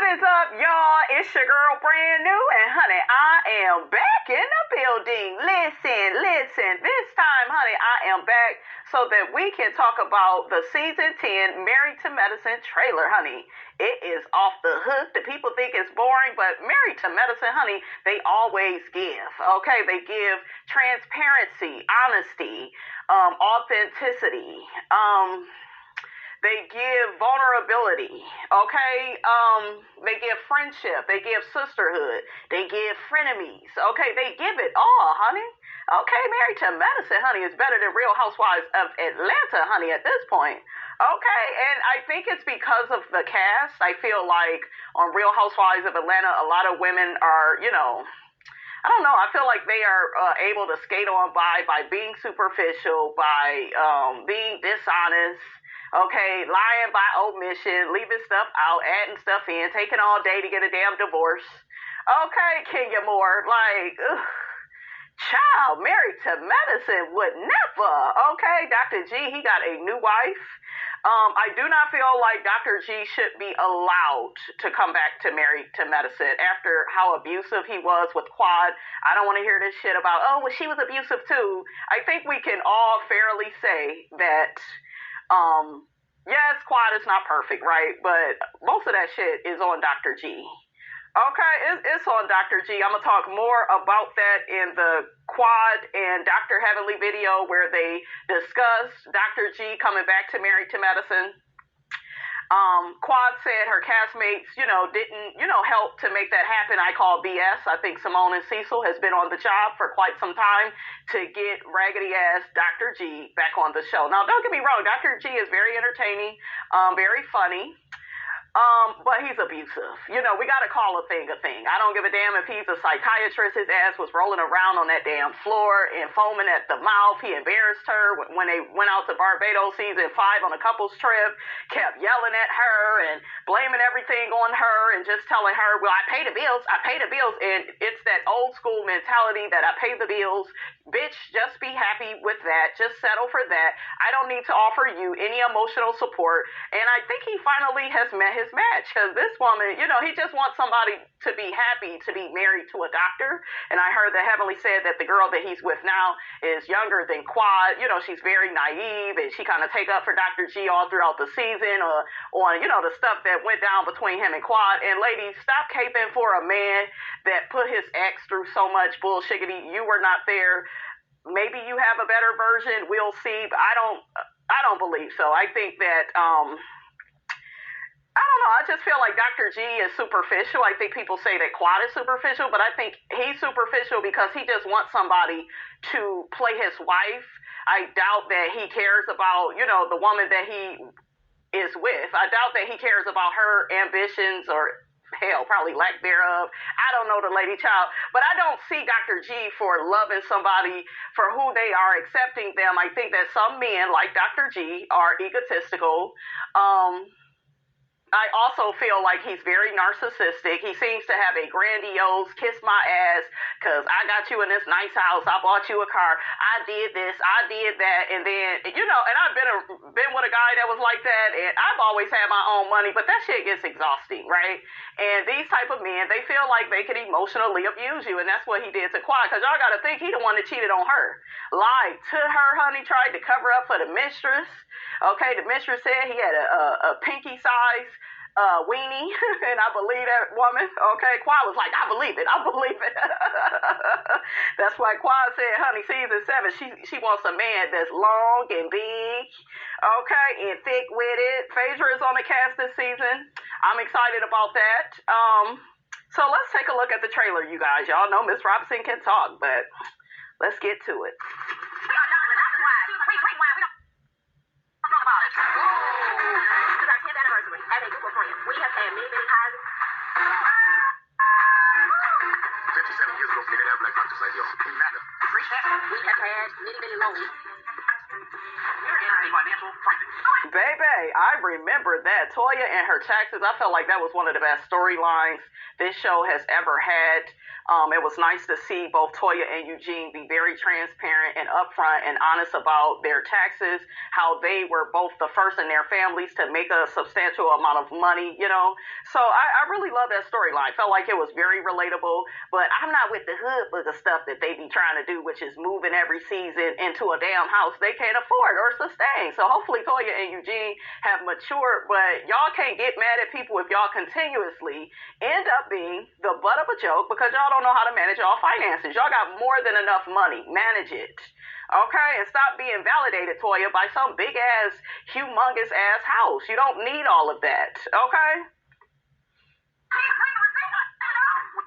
What is up, y'all? It's your girl, Brand New, and honey, I am back in the building. Listen. This time, honey, I am back so that we can talk about the season 10 Married to Medicine trailer, honey. It is off the hook. The people think it's boring, but Married to Medicine, honey, they always give, okay? They give transparency, honesty, authenticity, they give vulnerability, okay? They give friendship. They give sisterhood. They give frenemies, okay? They give it all, honey. Okay, Married to Medicine, honey, is better than Real Housewives of Atlanta, honey, at this point. Okay, and I think it's because of the cast. I feel like on Real Housewives of Atlanta, a lot of women are, I don't know. I feel like they are able to skate on by being superficial, by being dishonest. Okay, lying by omission, leaving stuff out, adding stuff in, taking all day to get a damn divorce. Okay, Kenya Moore, like, ugh. Child, Married to Medicine would never. Okay, Dr. G, he got a new wife. I do not feel like Dr. G should be allowed to come back to Married to Medicine after how abusive he was with Quad. I don't want to hear this shit about, oh, well, she was abusive too. I think we can all fairly say that, yes, Quad is not perfect, right? But most of that shit is on Dr. G. Okay, it's on Dr. G. I'm going to talk more about that in the Quad and Dr. Heavenly video where they discuss Dr. G coming back to Married to Medicine. Quad said her castmates, didn't, help to make that happen. I call BS. I think Simone and Cecil has been on the job for quite some time to get raggedy ass Dr. G back on the show. Now, don't get me wrong. Dr. G is very entertaining, very funny. But he's abusive. We got to call a thing a thing. I don't give a damn if he's a psychiatrist. His ass was rolling around on that damn floor and foaming at the mouth. He embarrassed her when they went out to Barbados season 5 on a couples trip, kept yelling at her and blaming everything on her and just telling her, well, I pay the bills. And it's that old school mentality that I pay the bills. Bitch, just be happy with that. Just settle for that. I don't need to offer you any emotional support. And I think he finally has met his match, because this woman, he just wants somebody to be happy to be married to a doctor. And I heard that Heavenly said that the girl that he's with now is younger than Quad. She's very naive, and she kind of take up for Dr. G all throughout the season on, the stuff that went down between him and Quad. And ladies, stop caping for a man that put his ex through so much bullshiggity. You were not there. Maybe you have a better version. We'll see. But I don't believe so. I think that, I don't know. I just feel like Dr. G is superficial. I think people say that Quad is superficial, but I think he's superficial because he just wants somebody to play his wife. I doubt that he cares about, the woman that he is with. I doubt that he cares about her ambitions or hell, probably lack thereof. I don't know the lady child, but I don't see Dr. G for loving somebody for who they are, accepting them. I think that some men like Dr. G are egotistical. I also feel like he's very narcissistic. He seems to have a grandiose kiss my ass because I got you in this nice house. I bought you a car. I did this. I did that. And then, and I've been with a guy that was like that. And I've always had my own money, but that shit gets exhausting, right? And these type of men, they feel like they can emotionally abuse you. And that's what he did to Quad, because y'all got to think he the one that cheated on her. Lied to her, honey, tried to cover up for the mistress. Okay, the mistress said he had a pinky size weenie, and I believe that woman. Okay, Quad was like, I believe it. That's why Quad said, honey, season 7, she wants a man that's long and big, okay, and thick with it. Phaedra is on the cast this season. I'm excited about that. So let's take a look at the trailer, you guys. Y'all know Miss Robinson can talk, but let's get to it. We have had many positives. 57 years ago, we didn't have black doctors like y'all. We have had many loans. You're in a financial crisis. Baby, I remember that. Toya and her taxes, I felt like that was one of the best storylines this show has ever had. It was nice to see both Toya and Eugene be very transparent and upfront and honest about their taxes, how they were both the first in their families to make a substantial amount of money, you know. So I really love that storyline. Felt like it was very relatable, but I'm not with the hood book of stuff that they be trying to do, which is moving every season into a damn house they can't afford or sustain. So hopefully Toya and Eugene have matured, but y'all can't get mad at people if y'all continuously end up being the butt of a joke because y'all don't know how to manage y'all finances. Y'all got more than enough money. Manage it. Okay? And stop being validated, Toya, by some big ass, humongous ass house. You don't need all of that. Okay?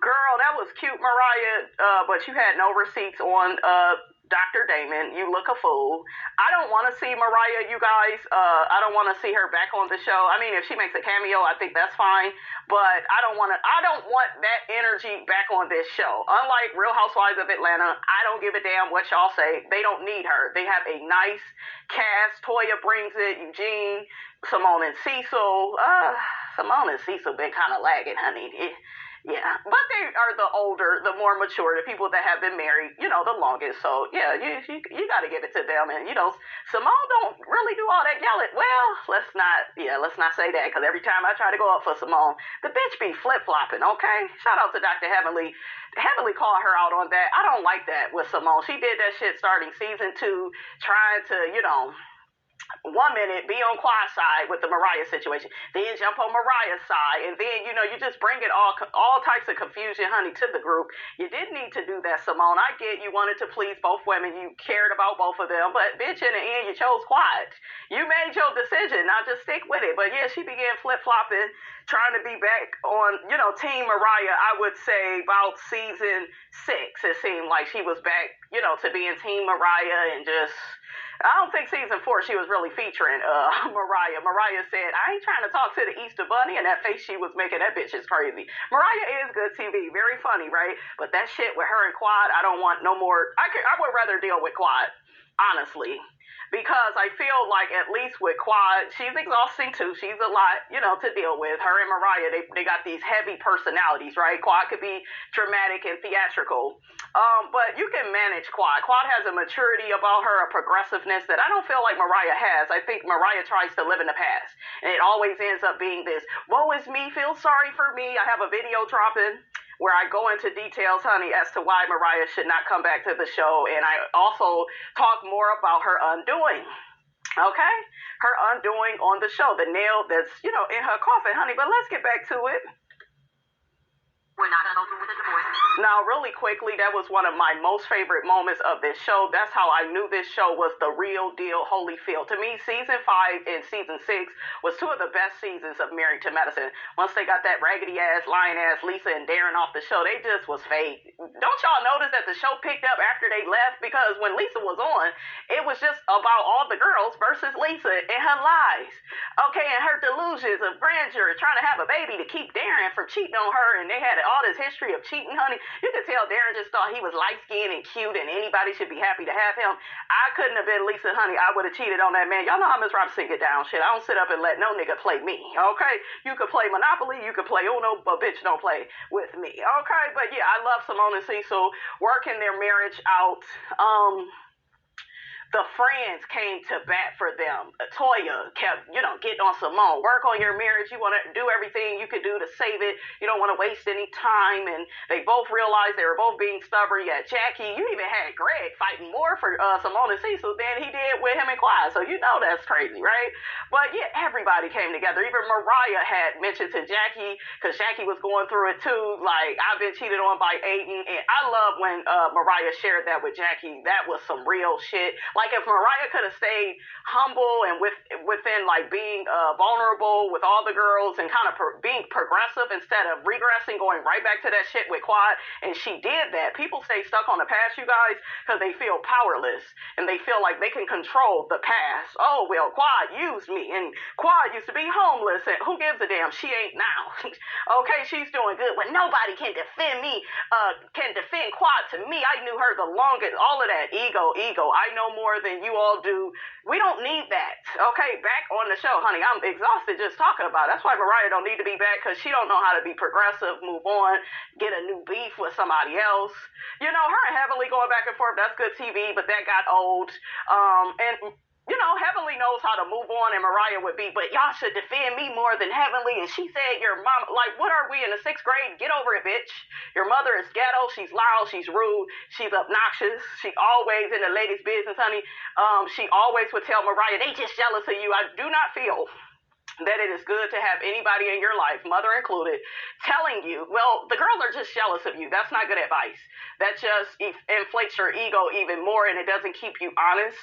Girl, that was cute, Mariah, but you had no receipts on Dr. Damon. You look a fool. I don't want to see Mariah, you guys. I don't want to see her back on the show. I mean, if she makes a cameo, I think that's fine. But I don't want that energy back on this show. Unlike Real Housewives of Atlanta, I don't give a damn what y'all say. They don't need her. They have a nice cast. Toya brings it. Eugene, Simone and Cecil. Simone and Cecil been kind of lagging, honey. Yeah, but they are the older, the more mature, the people that have been married, you know, the longest. So, yeah, you got to give it to them. And, you know, Simone don't really do all that yelling. Well, let's not say that, because every time I try to go up for Simone, the bitch be flip-flopping, okay? Shout out to Dr. Heavenly. Heavenly called her out on that. I don't like that with Simone. She did that shit starting season 2, trying to, you know, 1 minute be on Quad's side with the Mariah situation, then jump on Mariah's side, and then, you know, you just bring it all types of confusion, honey, to the group. You didn't need to do that, Simone. I get you wanted to please both women. You cared about both of them, but bitch, in the end, you chose Quad. You made your decision. Now just stick with it. But yeah, she began flip-flopping, trying to be back on, you know, Team Mariah, I would say about season 6. It seemed like she was back, you know, to being Team Mariah, and just, I don't think season 4 she was really featuring Mariah. Mariah said, I ain't trying to talk to the Easter Bunny, and that face she was making, that bitch is crazy. Mariah is good TV, very funny, right? But that shit with her and Quad, I don't want no more. I would rather deal with Quad, honestly. Because I feel like at least with Quad, she's exhausting too. She's a lot, you know, to deal with. Her and Mariah, they got these heavy personalities, right? Quad could be dramatic and theatrical. But you can manage Quad. Quad has a maturity about her, a progressiveness that I don't feel like Mariah has. I think Mariah tries to live in the past. And it always ends up being this, woe is me, feel sorry for me. I have a video dropping where I go into details, honey, as to why Mariah should not come back to the show. And I also talk more about her undoing, okay? Her undoing on the show, the nail that's, you know, in her coffin, honey. But let's get back to it. We're not going to go through with the divorce. Now, really quickly, that was one of my most favorite moments of this show. That's how I knew this show was the real deal, Holyfield. To me, season 5 and season 6 was 2 of the best seasons of Married to Medicine. Once they got that raggedy-ass, lying-ass Lisa and Darren off the show, they just was fake. Don't y'all notice that the show picked up after they left? Because when Lisa was on, it was just about all the girls versus Lisa and her lies. Okay, and her delusions of grandeur, trying to have a baby to keep Darren from cheating on her, and they had all this history of cheating, honey. You could tell Darren just thought he was light-skinned and cute and anybody should be happy to have him. I couldn't have been Lisa, honey. I would have cheated on that man. Y'all know how Miss Robinson get down shit. I don't sit up and let no nigga play me, okay? You could play Monopoly, you could play Uno, but bitch, don't play with me, okay? But yeah, I love Simone and Cecil working their marriage out. The friends came to bat for them. Toya kept, you know, getting on Simone. Work on your marriage. You want to do everything you could do to save it. You don't want to waste any time. And they both realized they were both being stubborn. You had Jackie. You even had Greg fighting more for Simone and Cecil than he did with him and Quad. So you know that's crazy, right? But yeah, everybody came together. Even Mariah had mentioned to Jackie, because Jackie was going through it too. Like, I've been cheated on by Aiden. And I love when Mariah shared that with Jackie. That was some real shit. Like, if Mariah could have stayed humble and within like being vulnerable with all the girls and kind of being progressive instead of regressing, going right back to that shit with Quad, and she did that. People stay stuck on the past, you guys, because they feel powerless and they feel like they can control the past. Oh, well, Quad used me, and Quad used to be homeless, and who gives a damn? She ain't now. Okay, she's doing good, but nobody can defend me, can defend Quad to me. I knew her the longest, all of that ego. I know more than you all do. We don't need that. Okay, back on the show, honey. I'm exhausted just talking about it. That's why Mariah don't need to be back, because she don't know how to be progressive, move on, get a new beef with somebody else. You know, her and Heavenly going back and forth, that's good TV, but that got old. And you know, Heavenly knows how to move on, and Mariah would be, but y'all should defend me more than Heavenly. And she said, your mom, like, what are we in the 6th grade? Get over it, bitch. Your mother is ghetto. She's loud. She's rude. She's obnoxious. She always in the ladies' business, honey. She always would tell Mariah, they just jealous of you. I do not feel that it is good to have anybody in your life, mother included, telling you, well, the girls are just jealous of you. That's not good advice. That just inflates your ego even more, and it doesn't keep you honest,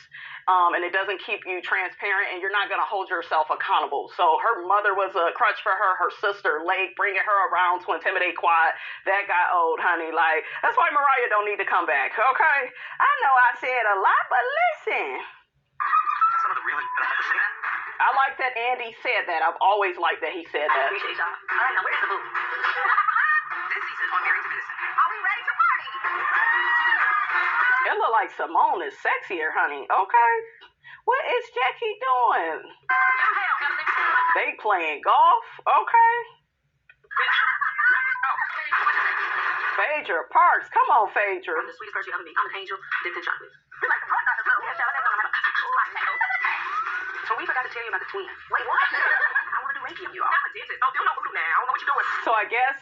and it doesn't keep you transparent, and you're not going to hold yourself accountable. So her mother was a crutch for her. Her sister, Lake, bringing her around to intimidate Quad. That got old, honey. Like, that's why Mariah don't need to come back, okay? I know I said a lot, but listen. That's some of the really that I have to say. I like that Andy said that. I've always liked that he said I that. appreciate y'all. All right, now where's the boo? This season on Married to Medicine. Are we ready to party? It look like Simone is sexier, honey. Okay. What is Jackie doing? They playing golf? Okay. Phaedra Parks. Come on, Phaedra. I'm the sweetest person you ever meet. I'm an angel dipped in chocolate. So we forgot to tell you about the twins. Wait, what? I want to do Reiki on you all. I'm a dentist. Oh, you know voodoo now. I don't know what you're doing. So I guess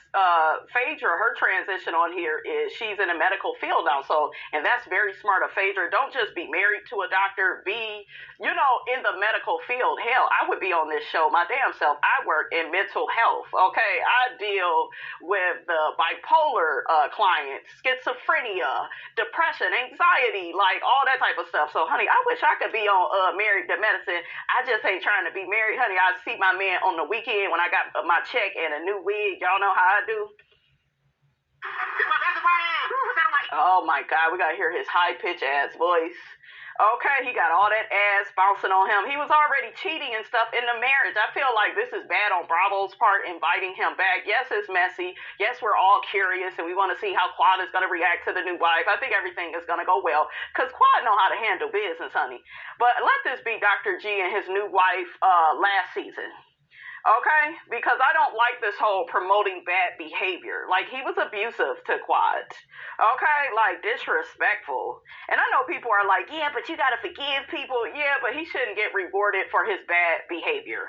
Phaedra, her transition on here is she's in the medical field now. So, and that's very smart of Phaedra. Don't just be married to a doctor. Be, you know, in the medical field. Hell, I would be on this show my damn self. I work in mental health. Okay, I deal with the bipolar clients, schizophrenia, depression, anxiety, like all that type of stuff. So, honey, I wish I could be on Married to Medicine. I just ain't trying to be married, honey. I see my man on the weekend when I got my check and a new wig. Y'all know how I do. It's my best party. What's that like? Oh my God, we gotta hear his high pitch ass voice. Okay, he got all that ass bouncing on him. He was already cheating and stuff in the marriage. I feel like this is bad on Bravo's part, inviting him back. Yes, it's messy. Yes, we're all curious, and we want to see how Quad is going to react to the new wife. I think everything is going to go well, because Quad know how to handle business, honey. But let this be Dr. G and his new wife last season. Okay? Because I don't like this whole promoting bad behavior. Like, he was abusive to Quad. Okay? Like, disrespectful. And I know people are like, yeah, but you gotta forgive people. Yeah, but he shouldn't get rewarded for his bad behavior.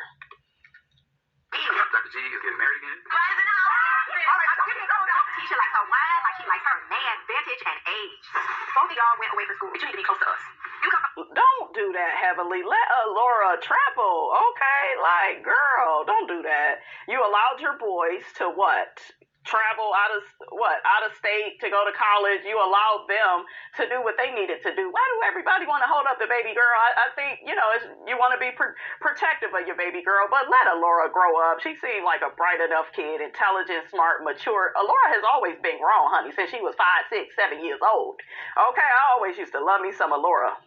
Dr. G is getting married again? All right, give me a roll. Tisha likes her wine like she likes her man, vintage and age. Both of y'all went away from school, but you need to be close to us. You come. Don't do that, Heavenly. Let Laura travel, okay? Like, girl, don't do that. You allowed your boys to what? Travel out of state to go to college. You allowed them to do what they needed to do. Why do everybody want to hold up the baby girl? I think, you know, you want to be protective of your baby girl, but let Alora grow up. She seemed like a bright enough kid, intelligent, smart, mature. Alora has always been grown, honey, since she was 5, 6, 7 years old. Okay, I always used to love me some Alora.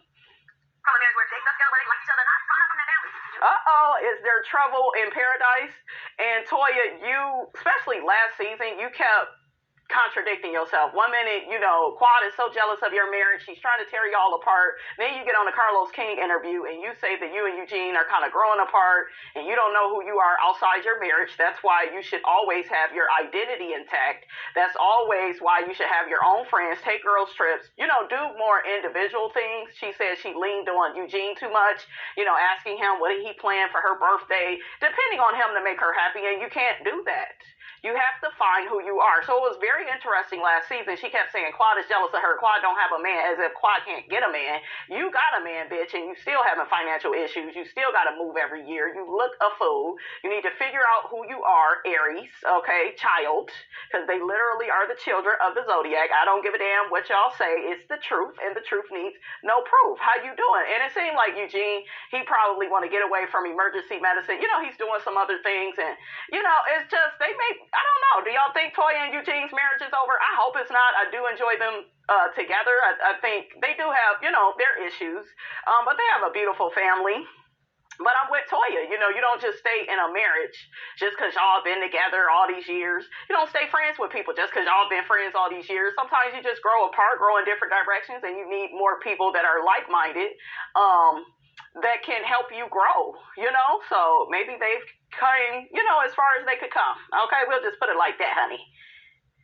Is there trouble in paradise? And Toya, you, especially last season, you kept contradicting yourself. One minute, you know, Quad is so jealous of your marriage, she's trying to tear y'all apart. Then you get on the Carlos King interview and you say that you and Eugene are kind of growing apart and you don't know who you are outside your marriage. That's why you should always have your identity intact. That's always why you should have your own friends, take girls trips, you know, do more individual things. She said she leaned on Eugene too much, you know, asking him what did he plan for her birthday, depending on him to make her happy, and you can't do that. You have to find who you are. So it was very interesting last season. She kept saying Quad is jealous of her. Quad don't have a man, as if Quad can't get a man. You got a man, bitch, and you still having financial issues. You still got to move every year. You look a fool. You need to figure out who you are, Aries, okay, child, because they literally are the children of the zodiac. I don't give a damn what y'all say. It's the truth, and the truth needs no proof. How you doing? And it seemed like Eugene, he probably want to get away from emergency medicine. You know, he's doing some other things, and, you know, it's just, they make, I don't know. Do y'all think Toya and Eugene's marriage is over? I hope it's not. I do enjoy them together. I think they do have, you know, their issues, but they have a beautiful family. But I'm with Toya. You know, you don't just stay in a marriage just because y'all been together all these years. You don't stay friends with people just because y'all been friends all these years. Sometimes you just grow apart, grow in different directions, and you need more people that are like-minded that can help you grow, you know? So maybe they've came, you know, as far as they could come. Okay, we'll just put it like that, honey.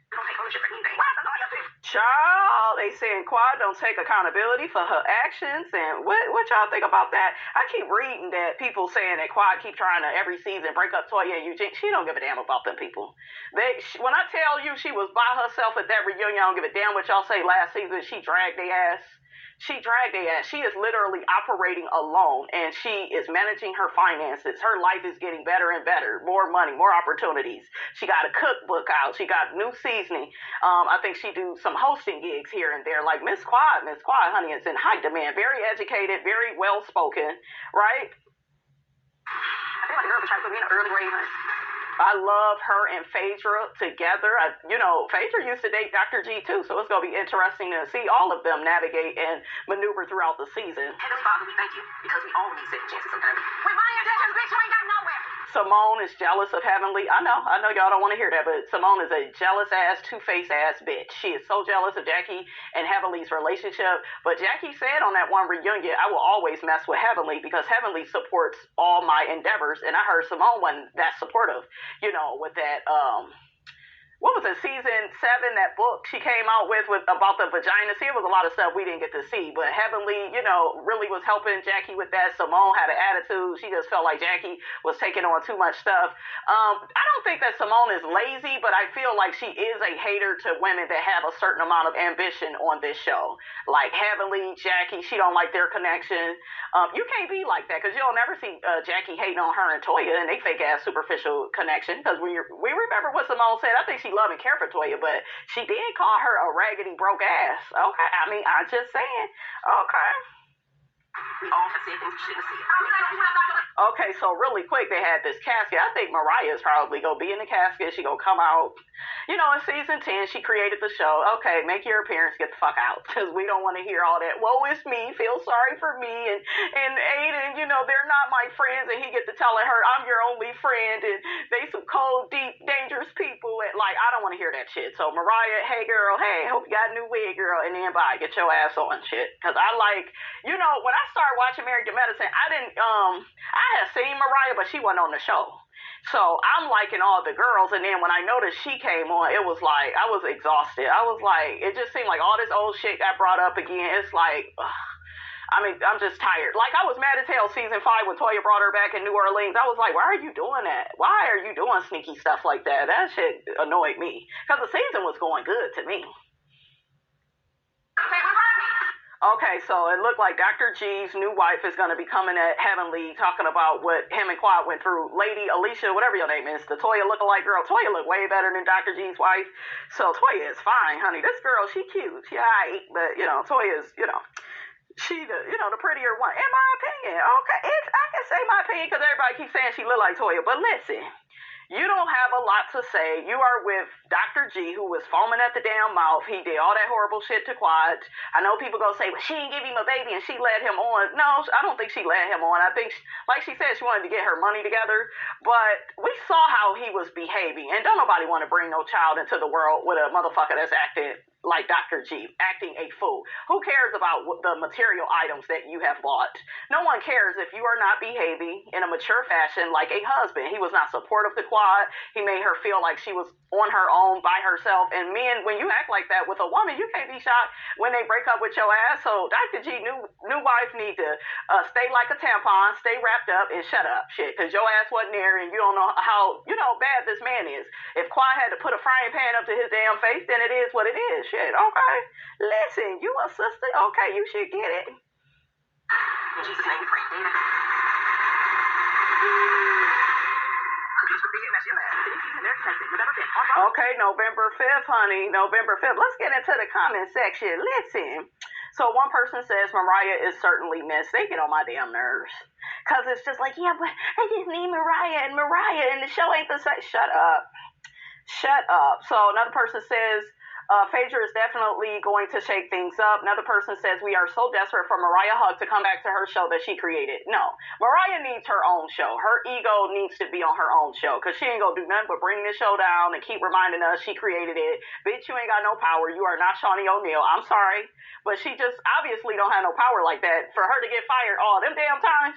Don't take ownership for anything. Why is the lawyer saying? Child, they saying Quad don't take accountability for her actions, and what y'all think about that? I keep reading that people saying that Quad keep trying to every season break up Toya and Eugene. She don't give a damn about them people. When I tell you she was by herself at that reunion, I don't give a damn what y'all say last season. She dragged their ass. She is literally operating alone, and she is managing her finances. Her life is getting better and better. More money, more opportunities. She got a cookbook out. She got new seasoning. I think she do some hosting gigs here and there. Like Miss Quad, honey, is in high demand. Very educated, very well spoken, right? I feel like the girls are trying to put me in an early grade. I love her and Phaedra together. Phaedra used to date Dr. G too, so it's going to be interesting to see all of them navigate and maneuver throughout the season. Heavenly Father, we thank you because we all need second chances sometimes. With my intentions, bitch, you ain't got nowhere. Simone is jealous of Heavenly. I know y'all don't want to hear that, but Simone is a jealous ass, two-faced ass bitch. She is so jealous of Jackie and Heavenly's relationship. But Jackie said on that one reunion, I will always mess with Heavenly because Heavenly supports all my endeavors. And I heard Simone wasn't that supportive, you know, with that, what was it, season 7, that book she came out with about the vagina. See, it was a lot of stuff we didn't get to see, but Heavenly, you know, really was helping Jackie with that. Simone had an attitude. She just felt like Jackie was taking on too much stuff. I don't think that Simone is lazy, but I feel like she is a hater to women that have a certain amount of ambition on this show. Like Heavenly, Jackie, she don't like their connection. You can't be like that because you'll never see Jackie hating on her and Toya and they fake ass superficial connection, because we remember what Simone said. I think she love and care for Toya, but she did call her a raggedy broke ass. Okay, I mean, I'm just saying. Okay. We all have said things we shouldn't have said. Okay, so really quick, they had this casket. I think Mariah is probably gonna be in the casket. She gonna come out. You know, in season 10, she created the show. Okay, make your appearance, get the fuck out, because we don't want to hear all that. Woe is me, feel sorry for me, and Aiden, you know, they're not my friends, and he get to telling her, I'm your only friend, and they some cold, deep, dangerous people, and like, I don't want to hear that shit. So Mariah, hey girl, hey, hope you got a new wig, girl, and then bye, get your ass on shit, because I like, you know, when I started watching Married to Medicine, I had seen Mariah, but she wasn't on the show. So I'm liking all the girls, and then when I noticed she came on, it was like, I was exhausted. I was like, it just seemed like all this old shit got brought up again. It's like, I mean, I'm just tired. Like, I was mad as hell season 5 when Toya brought her back in New Orleans. I was like, why are you doing that? Why are you doing sneaky stuff like that? That shit annoyed me, because the season was going good to me. Okay, so it looked like Dr. G's new wife is going to be coming at Heavenly, talking about what him and Quad went through. Lady Alicia, whatever your name is, the Toya lookalike girl. Toya look way better than Dr. G's wife. So Toya is fine, honey. This girl, she cute. She aight, but, you know, Toya is, you know, she the prettier one. In my opinion, okay, I can say my opinion because everybody keeps saying she look like Toya. But listen, you don't have a lot to say. You are with Dr. G, who was foaming at the damn mouth. He did all that horrible shit to Quad. I know people gonna say, well, she didn't give him a baby and she led him on. No, I don't think she led him on. I think, like she said, she wanted to get her money together. But we saw how he was behaving. And don't nobody want to bring no child into the world with a motherfucker that's acting like Dr. G, acting a fool. Who cares about the material items that you have bought? No one cares if you are not behaving in a mature fashion like a husband. He was not supportive to Quad. He made her feel like she was on her own by herself. And men, when you act like that with a woman, you can't be shocked when they break up with your ass. So Dr. G, new wife, need to stay like a tampon, stay wrapped up, and shut up, shit, because your ass wasn't there, and you don't know how, bad this man is. If Quad had to put a frying pan up to his damn face, then it is what it is. Shit, okay? Listen, you a sister? Okay, you should get it. In Jesus' name we pray. Amen. Okay, November 5th, honey. November 5th. Let's get into the comment section. Listen. So one person says Mariah is certainly missed. They get on my damn nerves. Because it's just like, yeah, but I just need Mariah, and the show ain't the same. Shut up. Shut up. So another person says, Phaedra is definitely going to shake things up. Another person says, we are so desperate for Mariah Hug to come back to her show that she created. No, Mariah needs her own show. Her ego needs to be on her own show, because she ain't gonna do nothing but bring this show down and keep reminding us she created it. Bitch, you ain't got no power. You are not Shawnee O'Neal. I'm sorry, but she just obviously don't have no power like that for her to get fired all them damn times.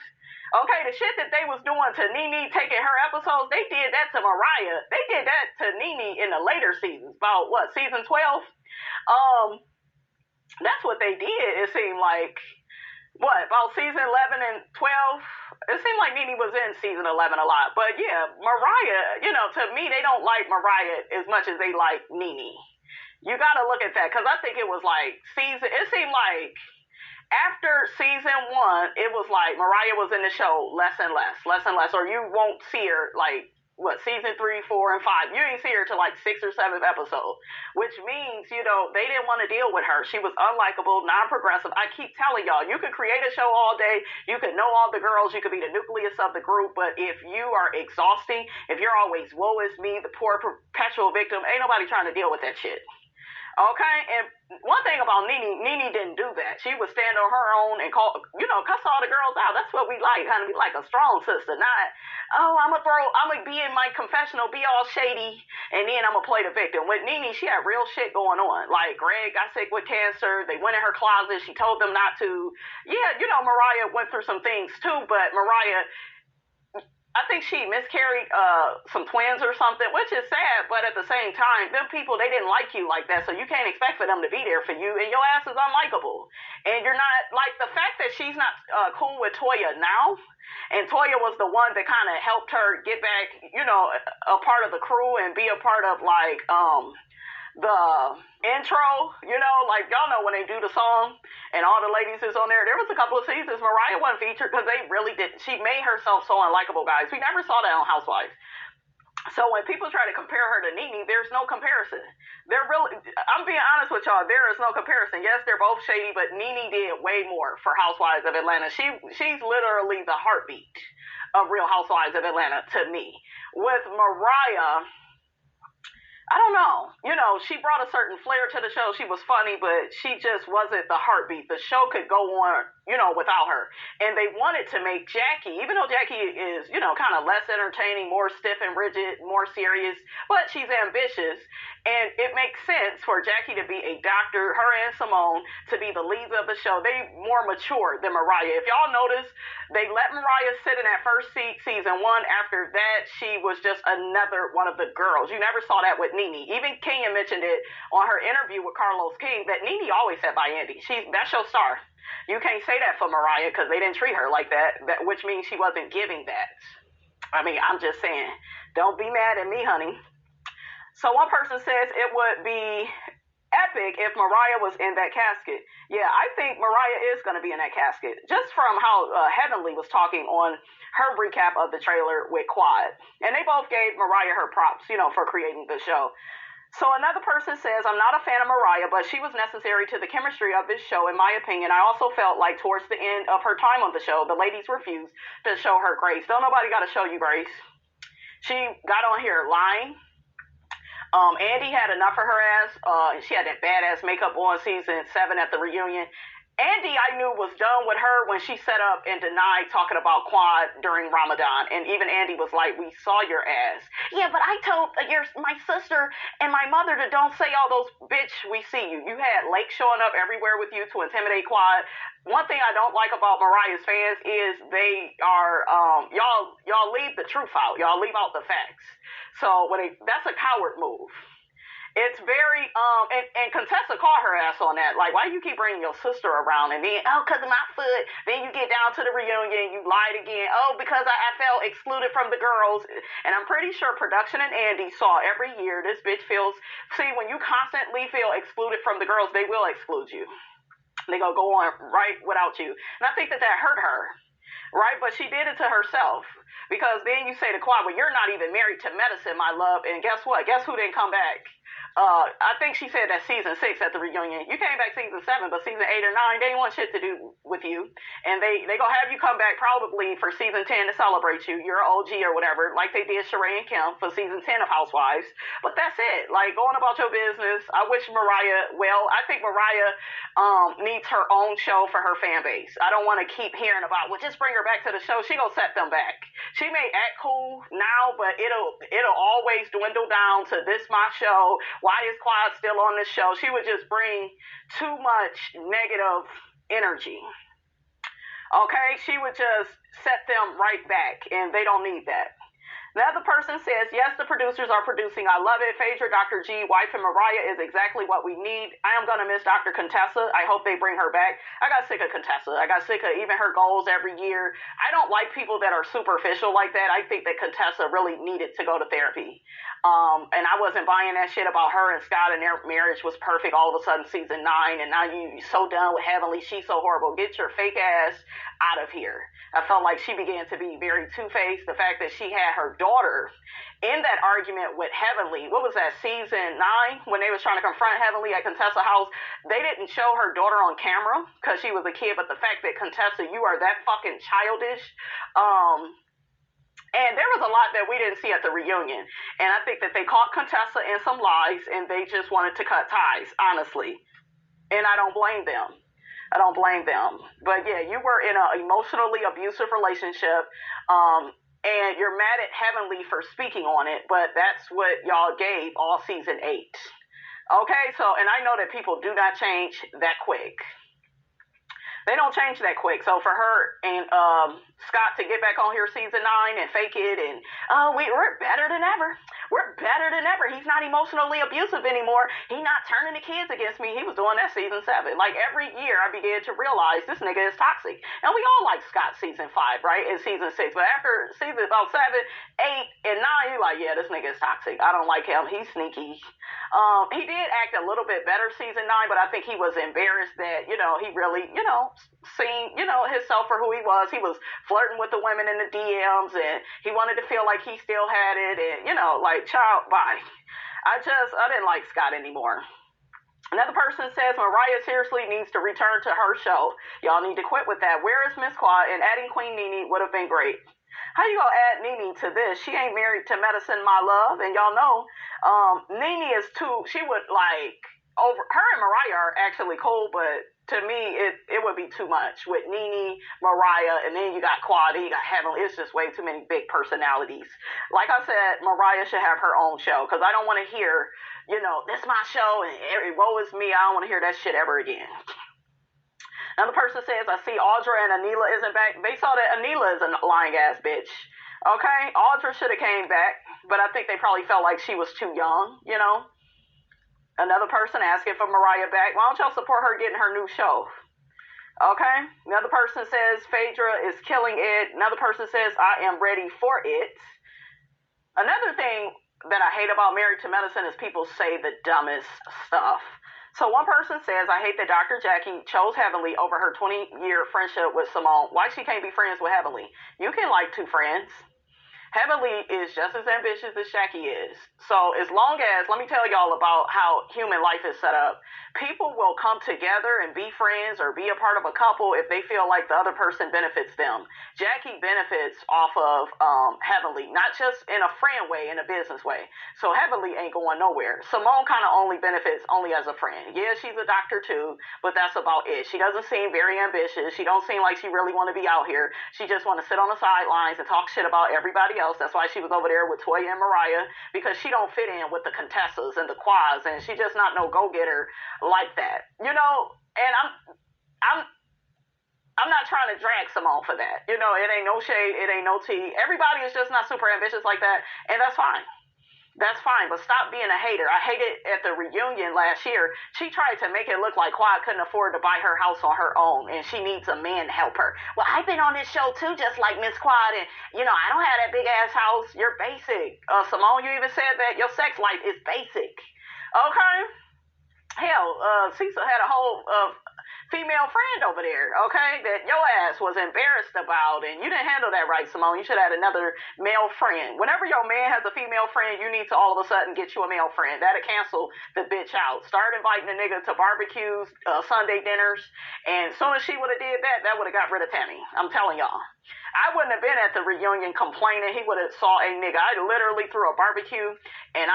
Okay, the shit that they was doing to Nene taking her episodes, they did that to Mariah. They did that to Nene in the later seasons. About, what, season 12? That's what they did, it seemed like. What, about season 11 and 12? It seemed like Nene was in season 11 a lot. But yeah, Mariah, you know, to me, they don't like Mariah as much as they like Nene. You gotta look at that, because I think it was like it seemed like after season 1, it was like Mariah was in the show less and less, or you won't see her like, what, season 3, 4, and 5. You ain't see her till like 6th or 7th episode, which means, you know, they didn't want to deal with her. She was unlikable, non-progressive. I keep telling y'all, you could create a show all day, you could know all the girls, you could be the nucleus of the group, but if you are exhausting, if you're always woe is me, the poor perpetual victim, ain't nobody trying to deal with that shit. Okay, and one thing about Nene didn't do that. She would stand on her own and call, you know, cuss all the girls out. That's what we like, kind of be like a strong sister, not, oh, I'm gonna be in my confessional, be all shady, and then I'm gonna play the victim. With Nene, she had real shit going on. Like, Greg got sick with cancer, they went in her closet, she told them not to. Yeah, you know, Mariah went through some things too, but Mariah, I think she miscarried some twins or something, which is sad, but at the same time, them people, they didn't like you like that, so you can't expect for them to be there for you, and your ass is unlikable. And you're not, like, the fact that she's not cool with Toya now, and Toya was the one that kind of helped her get back, you know, a part of the crew and be a part of, like, the intro, you know, like, y'all know when they do the song and all the ladies is on there. There was a couple of seasons Mariah wasn't featured because they really did. She made herself so unlikable, guys. We never saw that on Housewives. So when people try to compare her to Nene, there's no comparison. I'm being honest with y'all, there is no comparison. Yes, they're both shady, but Nene did way more for Housewives of Atlanta. She's literally the heartbeat of Real Housewives of Atlanta to me. With Mariah, I don't know. You know, she brought a certain flair to the show. She was funny, but she just wasn't the heartbeat. The show could go on, you know, without her. And they wanted to make Jackie, even though Jackie is, you know, kind of less entertaining, more stiff and rigid, more serious, but she's ambitious. And it makes sense for Jackie to be a doctor, her and Simone to be the leads of the show. They more mature than Mariah. If y'all notice, they let Mariah sit in that first season 1. After that, she was just another one of the girls. You never saw that with Nene. Even Kenya mentioned it on her interview with Carlos King that Nene always sat by Andy. That's your star. You can't say that for Mariah because they didn't treat her like that, which means she wasn't giving that. I mean, I'm just saying, don't be mad at me, honey. So one person says it would be epic if Mariah was in that casket. Yeah, I think Mariah is going to be in that casket, just from how Heavenly was talking on her recap of the trailer with Quad. And they both gave Mariah her props, you know, for creating the show. So another person says, I'm not a fan of Mariah, but she was necessary to the chemistry of this show, in my opinion. I also felt like towards the end of her time on the show, the ladies refused to show her grace. Don't nobody got to show you grace. She got on here lying. Andy had enough of her ass. She had that badass makeup on season 7 at the reunion. Andy, I knew, was done with her when she set up and denied talking about Quad during Ramadan. And even Andy was like, we saw your ass. Yeah, but I told my sister and my mother to don't say all those, bitch, we see you. You had Lake showing up everywhere with you to intimidate Quad. One thing I don't like about Mariah's fans is they are, y'all leave the truth out. Y'all leave out the facts. So that's a coward move. It's very, and Contessa called her ass on that. Like, why do you keep bringing your sister around? And then, because of my foot. Then you get down to the reunion, you lied again. Oh, because I felt excluded from the girls. And I'm pretty sure production and Andy saw every year this bitch feels, see, when you constantly feel excluded from the girls, they will exclude you. They gonna go on right without you. And I think that hurt her. Right? But she did it to herself. Because then you say to Quad, well, you're not even married to medicine, my love. And guess what? Guess who didn't come back? I think she said that season 6 at the reunion. You came back season 7, but season 8 or 9, they ain't want shit to do with you. And they gonna have you come back probably for season 10 to celebrate you. You're an OG or whatever, like they did Sheree and Kim for season 10 of Housewives. But that's it. Like, going about your business. I wish Mariah well. I think Mariah needs her own show for her fan base. I don't want to keep hearing about, well, just bring her back to the show. She gonna set them back. She may act cool now, but it'll always dwindle down to this my show. Why is Quad still on this show? She would just bring too much negative energy. Okay, she would just set them right back, and they don't need that. Another person says, yes, the producers are producing. I love it. Phaedra, Dr. G, wife, and Mariah is exactly what we need. I am going to miss Dr. Contessa. I hope they bring her back. I got sick of Contessa. I got sick of even her goals every year. I don't like people that are superficial like that. I think that Contessa really needed to go to therapy. And I wasn't buying that shit about her and Scott and their marriage was perfect all of a sudden season 9, and now you so done with Heavenly. She's so horrible. Get your fake ass out of here. I felt like she began to be very two-faced. The fact that she had her daughter in that argument with Heavenly, what was that, season 9, when they was trying to confront Heavenly at Contessa's house, they didn't show her daughter on camera because she was a kid, but the fact that Contessa, you are that fucking childish. And there was a lot that we didn't see at the reunion. And I think that they caught Contessa in some lies and they just wanted to cut ties, honestly. And I don't blame them. I don't blame them. But yeah, you were in an emotionally abusive relationship. And you're mad at Heavenly for speaking on it, but that's what y'all gave all season 8. Okay, so, and I know that people do not change that quick. They don't change that quick. So for her and Scott to get back on here season 9 and fake it and we're better than ever. We're better than ever. He's not emotionally abusive anymore. He's not turning the kids against me. He was doing that season 7. Like, every year I began to realize this nigga is toxic. And we all like Scott season 5, right? And season 6. But after season about 7, 8, and 9, you're like, yeah, this nigga is toxic. I don't like him. He's sneaky. He did act a little bit better season 9, but I think he was embarrassed that, he really, seen, himself for who he was. He was flirting with the women in the DMs, and he wanted to feel like he still had it, and, child, bye. I didn't like Scott anymore. Another person says Mariah seriously needs to return to her show. Y'all need to quit with that. Where is Miss Quad? And adding Queen Nene would have been great. How you gonna add Nene to this? She ain't married to Medicine, my love, and y'all know Nene is too. She would her and Mariah are actually cool, but to me it would be too much with Nene, Mariah, and then you got Quad, you got Heavenly. It's just way too many big personalities. Like I said, Mariah should have her own show because I don't want to hear, this my show and woe is me. I don't want to hear that shit ever again. Another person says, I see Audra and Anila isn't back. They saw that Anila is a lying ass bitch. Okay, Audra should have came back, but I think they probably felt like she was too young, Another person asking for Mariah back. Why don't y'all support her getting her new show? Okay. Another person says Phaedra is killing it. Another person says I am ready for it. Another thing that I hate about Married to Medicine is people say the dumbest stuff. So one person says, I hate that Dr. Jackie chose Heavenly over her 20-year friendship with Simone. Why she can't be friends with Heavenly? You can like two friends. Heavenly is just as ambitious as Jackie is. So as long as, let me tell y'all about how human life is set up. People will come together and be friends or be a part of a couple if they feel like the other person benefits them. Jackie benefits off of Heavenly, not just in a friend way, in a business way. So Heavenly ain't going nowhere. Simone kind of only benefits only as a friend. Yeah, she's a doctor too, but that's about it. She doesn't seem very ambitious. She don't seem like she really want to be out here. She just want to sit on the sidelines and talk shit about everybody else. That's why she was over there with Toya and Mariah, because she don't fit in with the Contessas and the Quads, and she just not no go-getter like that, and I'm not trying to drag Simone for that. It ain't no shade, it ain't no tea. Everybody is just not super ambitious like that, and that's fine. That's fine, but stop being a hater. I hated at the reunion last year. She tried to make it look like Quad couldn't afford to buy her house on her own, and she needs a man to help her. Well, I've been on this show too, just like Miss Quad, and I don't have that big ass house. You're basic. Simone, you even said that your sex life is basic. Okay? Hell, Cecil had a whole female friend over there, okay, that your ass was embarrassed about, and you didn't handle that right, Simone. You should have had another male friend. Whenever your man has a female friend, you need to all of a sudden get you a male friend. That'll cancel the bitch out. Start inviting a nigga to barbecues, Sunday dinners, and as soon as she would have did that, that would have got rid of Tammy. I'm telling y'all. I wouldn't have been at the reunion complaining. He would have saw a nigga. I literally threw a barbecue, and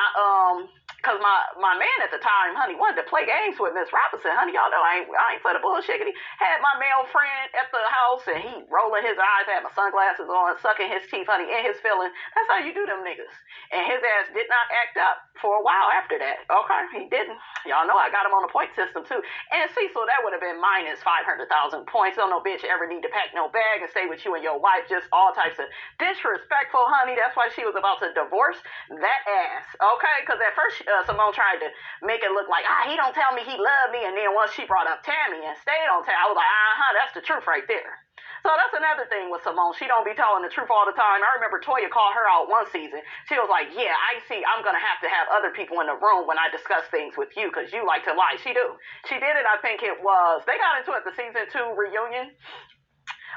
cause my man at the time, honey, wanted to play games with Miss Robinson. Honey, y'all know I ain't for the bullshit. He had my male friend at the house, and he rolling his eyes, had my sunglasses on, sucking his teeth, honey, in his feelings. That's how you do them niggas. And his ass did not act up for a while after that. Okay, he didn't. Y'all know I got him on the point system too. And Cecil, that would have been minus 500,000 points. Don't no bitch ever need to pack no bag and stay with you and your wife. Just all types of disrespectful, honey. That's why she was about to divorce that ass. Okay, because at first Simone tried to make it look like, he don't tell me he loved me. And then once she brought up Tammy and stayed on Tammy, I was like, that's the truth right there. So that's another thing with Simone. She don't be telling the truth all the time. I remember Toya called her out one season. She was like, yeah, I see I'm going to have other people in the room when I discuss things with you because you like to lie. She do. She did it, I think it was, they got into it the season 2 reunion.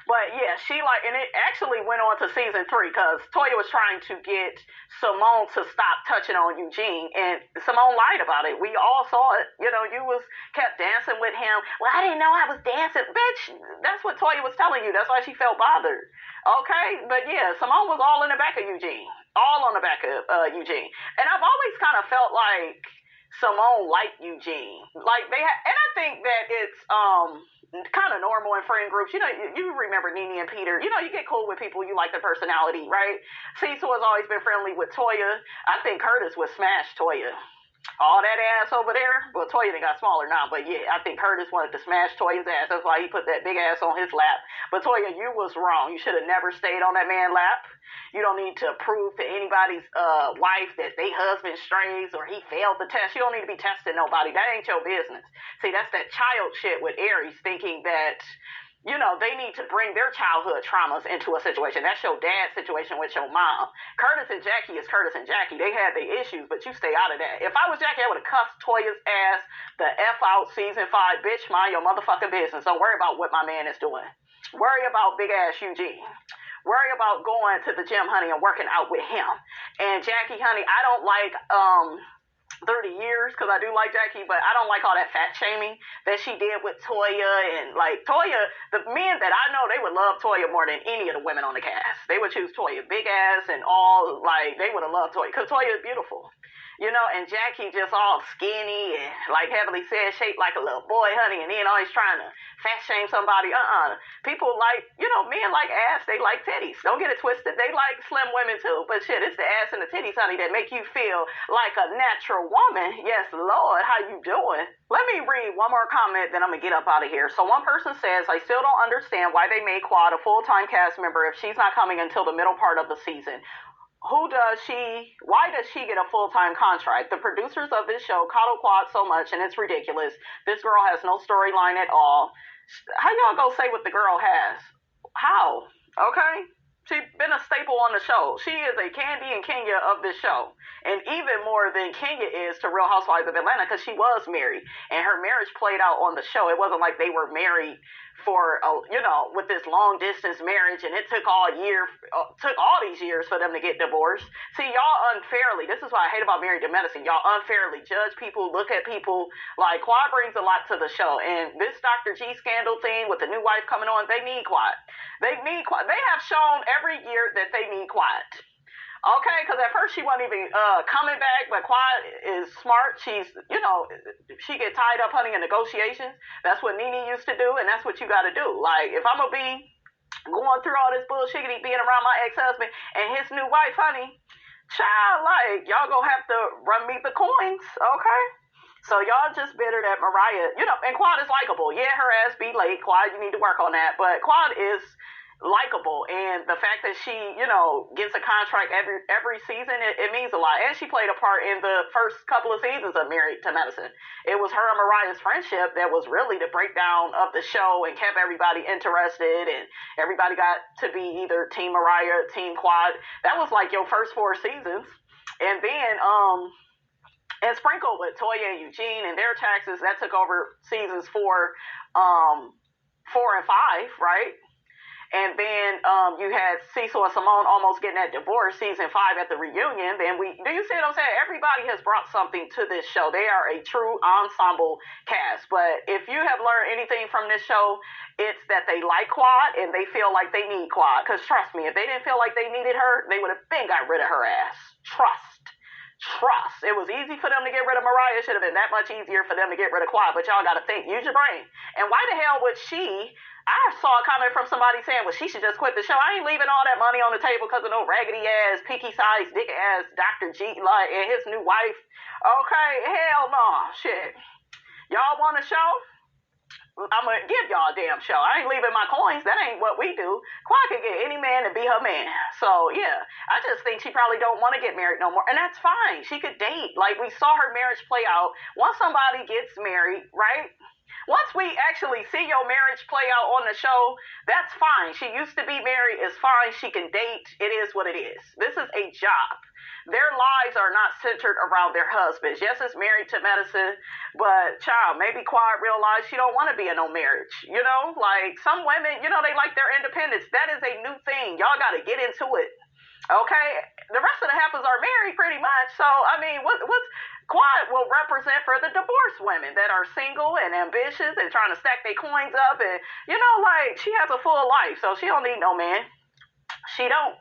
But yeah, and it actually went on to season 3 because Toya was trying to get Simone to stop touching on Eugene, and Simone lied about it. We all saw it. You know, you kept dancing with him. Well, I didn't know I was dancing. Bitch, that's what Toya was telling you. That's why she felt bothered. Okay? But yeah, Simone was all in the back of Eugene. All on the back of Eugene. And I've always kind of felt like Simone liked Eugene. Like and I think that it's kind of normal in friend groups. You know, you remember Nene and Peter. You know, you get cool with people, you like their personality, right? Cecil has always been friendly with Toya. I think Curtis would smash Toya. All that ass over there. Well, Toya done got smaller now, but yeah, I think Curtis wanted to smash Toya's ass. That's why he put that big ass on his lap. But Toya, you was wrong. You should have never stayed on that man's lap. You don't need to prove to anybody's wife that they husband strays or he failed the test. You don't need to be testing nobody. That ain't your business. See, that's that child shit with Aries, thinking that, you know, they need to bring their childhood traumas into a situation. That's your dad's situation with your mom. Curtis and Jackie is Curtis and Jackie. They had their issues, but you stay out of that. If I was Jackie, I would have cussed Toya's ass the F out season 5. Bitch, mind your motherfucking business. Don't worry about what my man is doing. Worry about big ass Eugene. Worry about going to the gym, honey, and working out with him. And Jackie, honey, I don't like 30 years, because I do like Jackie, but I don't like all that fat shaming that she did with Toya. And like Toya, the men that I know, they would love Toya more than any of the women on the cast. They would choose Toya, big ass and all, like they would have loved Toya because Toya is beautiful. You know, and Jackie just all skinny and, like Heavenly said, shaped like a little boy, honey, and then always trying to fat shame somebody. People like, you know, men like ass, they like titties. Don't get it twisted. They like slim women too. But shit, it's the ass and the titties, honey, that make you feel like a natural woman. Yes, Lord, how you doing? Let me read one more comment, then I'm going to get up out of here. So one person says, I still don't understand why they made Quad a full-time cast member if she's not coming until the middle part of the season. Why does she get a full-time contract? The producers of this show coddle Quad so much, and it's ridiculous. This girl has no storyline at all. How y'all go say what the girl has? How? Okay? She's been a staple on the show. She is a Candy and Kenya of this show. And even more than Kenya is to Real Housewives of Atlanta, because she was married. And her marriage played out on the show. It wasn't like they were married for, with this long distance marriage, and it took all these years for them to get divorced. See, y'all unfairly, this is what I hate about Married to Medicine, y'all unfairly judge people, look at people. Like, Quad brings a lot to the show, and this Dr. G scandal thing with the new wife coming on, they need Quad. They have shown every year that they need Quad. Okay, because at first she wasn't even coming back, but Quad is smart. She's, she get tied up, honey, in negotiations. That's what Nene used to do, and that's what you got to do. Like, if I'm going to be going through all this bullshit, being around my ex-husband and his new wife, honey, child, like, y'all going to have to run me the coins, okay? So y'all just bitter that Mariah, and Quad is likable. Yeah, her ass be late. Quad, you need to work on that. But Quad is likable, and the fact that she, gets a contract every season, it means a lot. And she played a part in the first couple of seasons of Married to Medicine. It was her and Mariah's friendship that was really the breakdown of the show and kept everybody interested, and everybody got to be either Team Mariah, Team Quad. That was like your first 4 seasons. And then and sprinkled with Toya and Eugene and their taxes that took over seasons 4 and 5, right? And then you had Cecil and Simone almost getting that divorce, season 5 at the reunion. Then do you see what I'm saying? Everybody has brought something to this show. They are a true ensemble cast. But if you have learned anything from this show, it's that they like Quad and they feel like they need Quad. Because trust me, if they didn't feel like they needed her, they would have been got rid of her ass. Trust. It was easy for them to get rid of Mariah. It should have been that much easier for them to get rid of Quad. But y'all got to think. Use your brain. And why the hell would she... I saw a comment from somebody saying, well, she should just quit the show. I ain't leaving all that money on the table because of no raggedy-ass, picky-sized, dick-ass Dr. G and his new wife. Okay, hell no. Shit. Y'all want a show? I'm going to give y'all a damn show. I ain't leaving my coins. That ain't what we do. Quad can get any man to be her man. So, yeah. I just think she probably don't want to get married no more. And that's fine. She could date. Like, we saw her marriage play out. Once somebody gets married, right? Once we actually see your marriage play out on the show, that's fine. She used to be married. It's fine. She can date. It is what it is. This is a job. Their lives are not centered around their husbands. Yes, it's Married to Medicine, but child, maybe Quad realized she don't want to be in no marriage. You know, like some women, you know, they like their independence. That is a new thing. Y'all got to get into it. Okay? The rest of the heifers are married pretty much. So, I mean, what's Quad will represent for the divorced women that are single and ambitious and trying to stack their coins up. And, you know, like, she has a full life, so she don't need no man. She don't.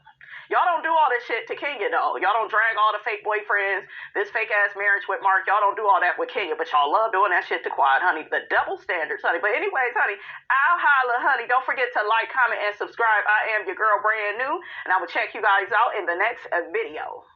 Y'all don't do all this shit to Kenya, though. Y'all don't drag all the fake boyfriends, this fake-ass marriage with Mark. Y'all don't do all that with Kenya, but y'all love doing that shit to Quad, honey. The double standards, honey. But anyways, honey, I'll holla, honey. Don't forget to like, comment, and subscribe. I am your girl, brand new, and I will check you guys out in the next video.